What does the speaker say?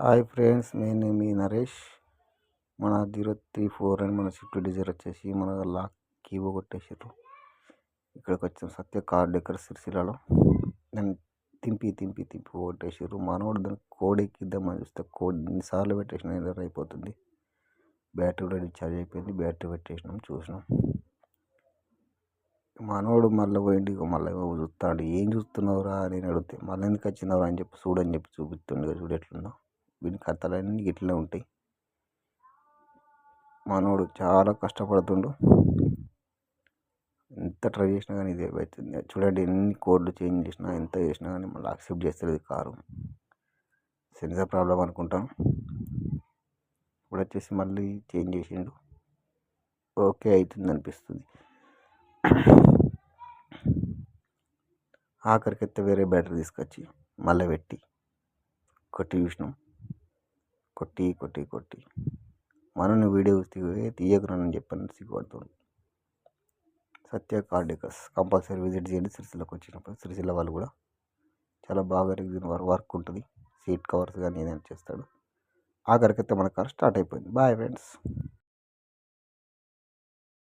Hi friends, నేను మీ నరేష్. మన 034 అని మన స్విఫ్ట్ డిజైర్ వచ్చేసి మన లాక్ కీ కొట్టేసారు. ఇక్కడికి వచ్చిన సత్య కార్ డెకర్ సిరిసిల్లలో దాన్ని తింపి కొట్టేసారు. మనోడు దాన్ని కోడ్ ఎక్కిద్దామని చూస్తే కోడ్ ఎన్నిసార్లు పెట్టేసిన ఎర్రర్ అయిపోతుంది. బ్యాటరీ కూడా డిశ్చార్జ్ అయిపోయింది. బ్యాటరీ పెట్టేసినాం, చూసినాం. మనోడు మళ్ళీ పోయింది. మళ్ళీ చూస్తాడు, ఏం చూస్తున్నావురా అని నేను అడిగితే మళ్ళీ ఎందుకు వచ్చినావురా అని చెప్పి చూపిస్తుండే. చూడు ఎట్లుందో, వీని కథలన్నీ ఇట్లనే ఉంటాయి. మనోడు చాలా కష్టపడుతుండు. ఎంత ట్రై చేసినా కానీ ఇది అవుతుంది. చూడండి, ఎన్ని కోడ్లు చేంజ్ చేసినా, ఎంత చేసినా కానీ మళ్ళీ యాక్సెప్ట్ చేస్తలేదు కారు. సెన్సార్ ప్రాబ్లం అనుకుంటాం. ఇప్పుడు వచ్చేసి మళ్ళీ చేంజ్ చేసిండు. ఓకే అవుతుంది అనిపిస్తుంది. ఆఖరికైతే వేరే బ్యాటరీ తీసుకొచ్చి మళ్ళీ పెట్టి కొట్టి చూసినాం. కొట్టి మనని వీడియో తీయకురానని చెప్పని సిగ్గుపడుతుంది. సత్య కార్ డెకర్స్ కంపల్సరీ విజిట్ చేయండి. సిరిసిల్లకు వచ్చినప్పుడు సిరిసిల్ల వాళ్ళు కూడా చాలా బాగా వర్క్ ఉంటుంది. సీట్ కవర్స్ కానీ ఏదైనా చేస్తాడు. ఆఖరికైతే మన కార్ స్టార్ట్ అయిపోయింది. Bye friends.